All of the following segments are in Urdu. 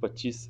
25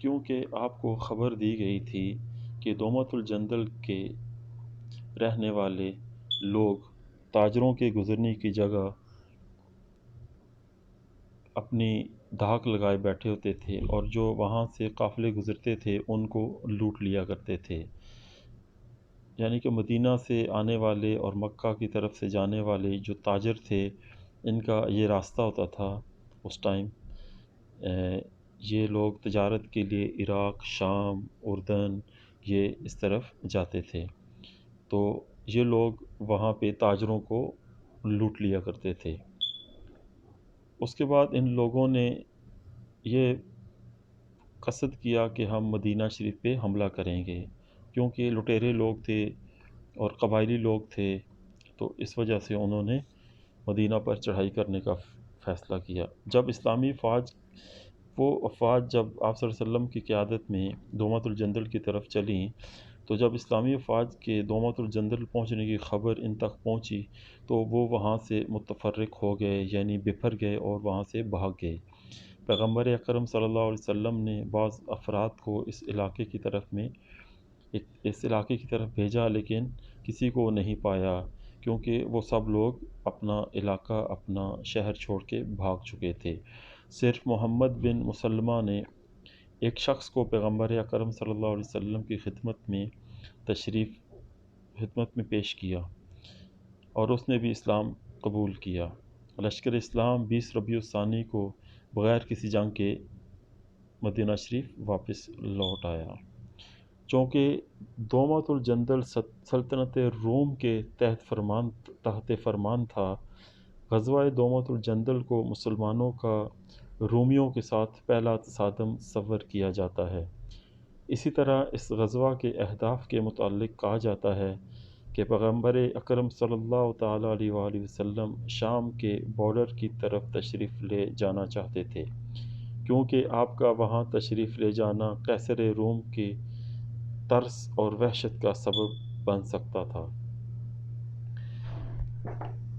کیونکہ آپ کو خبر دی گئی تھی کہ دومت الجندل کے رہنے والے لوگ تاجروں کے گزرنے کی جگہ اپنی دھاک لگائے بیٹھے ہوتے تھے، اور جو وہاں سے قافلے گزرتے تھے ان کو لوٹ لیا کرتے تھے۔ یعنی کہ مدینہ سے آنے والے اور مکہ کی طرف سے جانے والے جو تاجر تھے، ان کا یہ راستہ ہوتا تھا اس ٹائم۔ یہ لوگ تجارت کے لیے عراق، شام، اردن، یہ اس طرف جاتے تھے، تو یہ لوگ وہاں پہ تاجروں کو لوٹ لیا کرتے تھے۔ اس کے بعد ان لوگوں نے یہ قصد کیا کہ ہم مدینہ شریف پہ حملہ کریں گے، کیونکہ لٹیرے لوگ تھے اور قبائلی لوگ تھے، تو اس وجہ سے انہوں نے مدینہ پر چڑھائی کرنے کا فیصلہ کیا۔ جب اسلامی افواج جب آپ صلی اللہ علیہ وسلم کی قیادت میں دومت الجندل کی طرف چلیں، تو جب اسلامی افواج کے دومت الجندل پہنچنے کی خبر ان تک پہنچی تو وہ وہاں سے متفرق ہو گئے، یعنی بکھر گئے اور وہاں سے بھاگ گئے۔ پیغمبر اکرم صلی اللہ علیہ وسلم نے بعض افراد کو اس علاقے کی طرف بھیجا، لیکن کسی کو نہیں پایا، کیونکہ وہ سب لوگ اپنا علاقہ، اپنا شہر چھوڑ کے بھاگ چکے تھے۔ صرف محمد بن مسلمہ نے ایک شخص کو پیغمبر اکرم صلی اللہ علیہ وسلم کی خدمت میں پیش کیا، اور اس نے بھی اسلام قبول کیا۔ لشکر اسلام 20 ربیع الثانی کو بغیر کسی جنگ کے مدینہ شریف واپس لوٹ آیا۔ چونکہ دومت الجندل سلطنت روم کے تحت فرمان تھا، غزوہ دومت الجندل کو مسلمانوں کا رومیوں کے ساتھ پہلا تصادم تصور کیا جاتا ہے۔ اسی طرح اس غزوہ کے اہداف کے متعلق کہا جاتا ہے کہ پیغمبر اکرم صلی اللہ تعالیٰ علیہ وآلہ وسلم شام کے بارڈر کی طرف تشریف لے جانا چاہتے تھے، کیونکہ آپ کا وہاں تشریف لے جانا قیصر روم کی ترس اور وحشت کا سبب بن سکتا تھا۔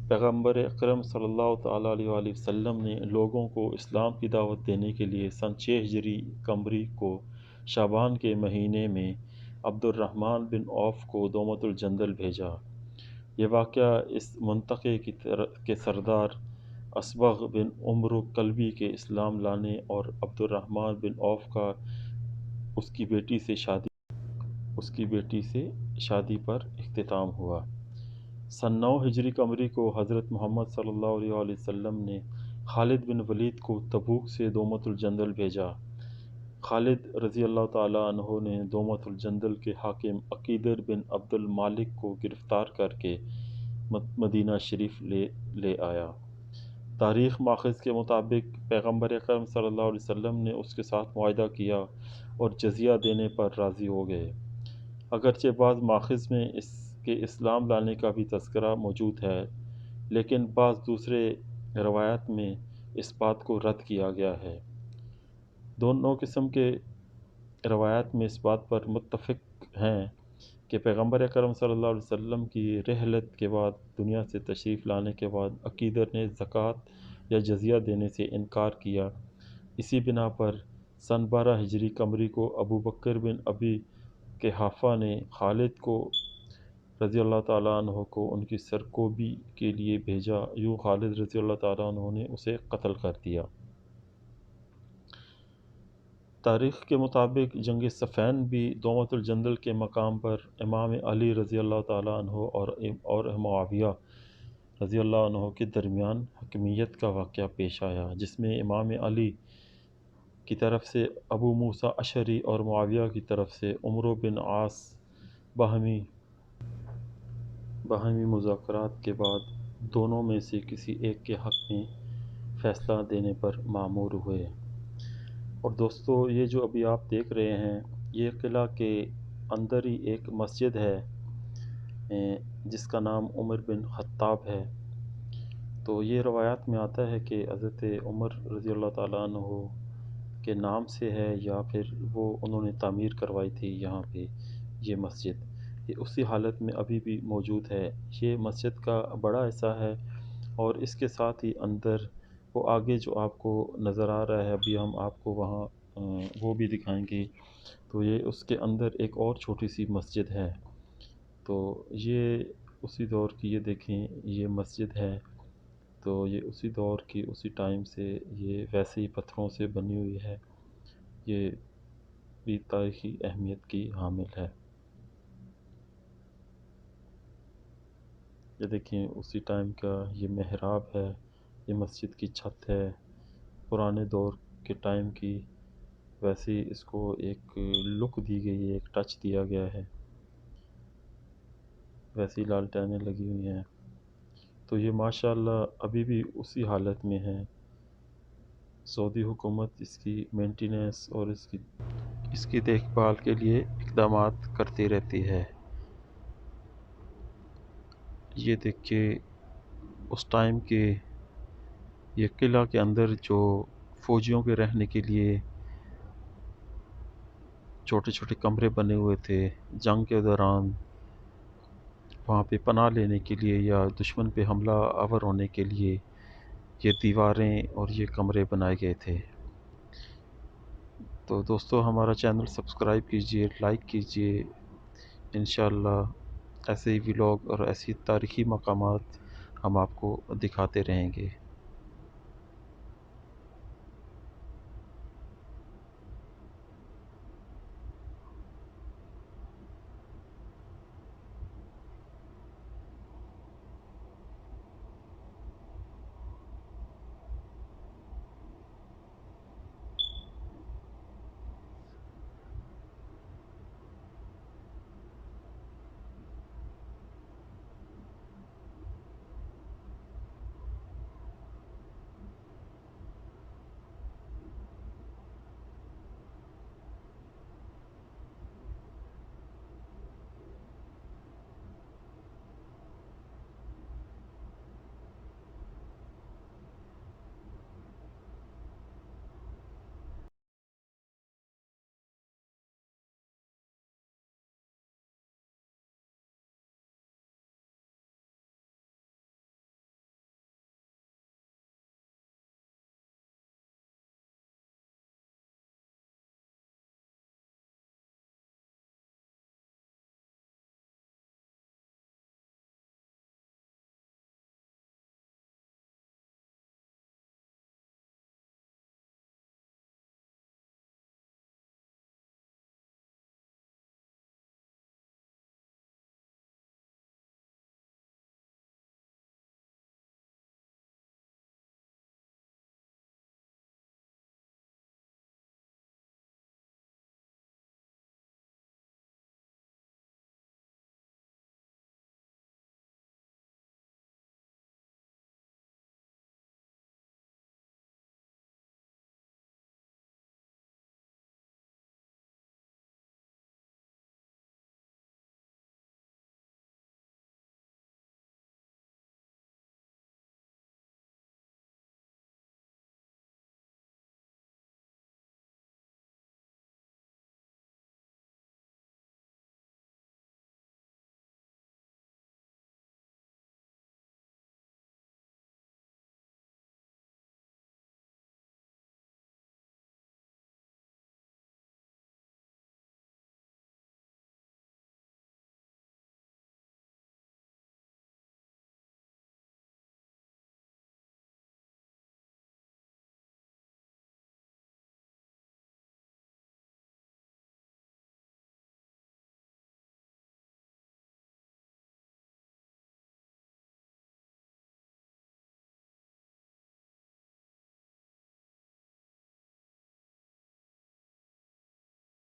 پیغمبر اکرم صلی اللہ تعالیٰ علیہ وآلہ وسلم نے لوگوں کو اسلام کی دعوت دینے کے لیے سن 6 ہجری قمری کو شعبان کے مہینے میں عبد الرحمن بن عوف کو دومت الجندل بھیجا۔ یہ واقعہ اس منطقے کے سردار اصبغ بن عمرو کلبی کے اسلام لانے اور عبد الرحمن بن عوف کا اس کی بیٹی سے شادی پر اختتام ہوا۔ سن 9 ہجری قمری کو حضرت محمد صلی اللہ علیہ وآلہ وسلم نے خالد بن ولید کو تبوک سے دومت الجندل بھیجا۔ خالد رضی اللہ تعالیٰ عنہ نے دومت الجندل کے حاکم عقیدر بن عبد المالک کو گرفتار کر کے مدینہ شریف لے آیا۔ تاریخ ماخذ کے مطابق پیغمبر اکرم صلی اللہ علیہ وسلم نے اس کے ساتھ معاہدہ کیا اور جزیہ دینے پر راضی ہو گئے۔ اگرچہ بعض ماخذ میں اس کے اسلام لانے کا بھی تذکرہ موجود ہے، لیکن بعض دوسرے روایات میں اس بات کو رد کیا گیا ہے۔ دونوں قسم کے روایات میں اس بات پر متفق ہیں کہ پیغمبر اکرم صلی اللہ علیہ وسلم کی رحلت کے بعد، دنیا سے تشریف لانے کے بعد، عقیدر نے زکوٰۃ یا جزیہ دینے سے انکار کیا۔ اسی بنا پر سن 12 ہجری قمری کو ابو بکر بن ابی قحافہ نے خالد کو رضی اللہ تعالیٰ عنہ کو ان کی سرکوبی کے لیے بھیجا۔ یوں خالد رضی اللہ تعالیٰ عنہ نے اسے قتل کر دیا۔ تاریخ کے مطابق جنگ صفین بھی دومت الجندل کے مقام پر امام علی رضی اللہ تعالیٰ عنہ اور معاویہ رضی اللہ عنہ کے درمیان حکمیت کا واقعہ پیش آیا، جس میں امام علی کی طرف سے ابو موسیٰ اشعری اور معاویہ کی طرف سے عمرو بن عاص باہمی مذاکرات کے بعد دونوں میں سے کسی ایک کے حق میں فیصلہ دینے پر مأمور ہوئے۔ اور دوستو، یہ جو ابھی آپ دیکھ رہے ہیں، یہ قلعہ کے اندر ہی ایک مسجد ہے جس کا نام عمر بن خطاب ہے۔ تو یہ روایات میں آتا ہے کہ حضرت عمر رضی اللہ تعالیٰ عنہ کے نام سے ہے، یا پھر انہوں نے تعمیر کروائی تھی یہاں پہ یہ مسجد۔ یہ اسی حالت میں ابھی بھی موجود ہے۔ یہ مسجد کا بڑا حصہ ہے، اور اس کے ساتھ ہی اندر وہ آگے جو آپ کو نظر آ رہا ہے، ابھی ہم آپ کو وہاں وہ بھی دکھائیں گے۔ تو یہ اس کے اندر ایک اور چھوٹی سی مسجد ہے، تو یہ اسی دور کی، یہ دیکھیں یہ مسجد ہے، تو یہ اسی دور کی، اسی ٹائم سے یہ ویسے ہی پتھروں سے بنی ہوئی ہے، یہ بھی تاریخی اہمیت کی حامل ہے۔ یہ دیکھیں اسی ٹائم کا یہ محراب ہے، یہ مسجد کی چھت ہے، پرانے دور کے ٹائم کی، ویسے ہی اس کو ایک لک دی گئی ہے، ایک ٹچ دیا گیا ہے، ویسی لالٹینیں لگی ہوئی ہیں۔ تو یہ ماشاءاللہ ابھی بھی اسی حالت میں ہے۔ سعودی حکومت اس کی مینٹیننس اور اس کی دیکھ بھال کے لیے اقدامات کرتی رہتی ہے۔ یہ دیکھ کے اس ٹائم کے یہ قلعہ کے اندر جو فوجیوں کے رہنے کے لیے چھوٹے چھوٹے کمرے بنے ہوئے تھے، جنگ کے دوران وہاں پہ پناہ لینے کے لیے یا دشمن پہ حملہ آور ہونے کے لیے یہ دیواریں اور یہ کمرے بنائے گئے تھے۔ تو دوستو ہمارا چینل سبسکرائب کیجئے، لائک کیجئے، انشاءاللہ ایسے ہی ولاگ اور ایسی تاریخی مقامات ہم آپ کو دکھاتے رہیں گے۔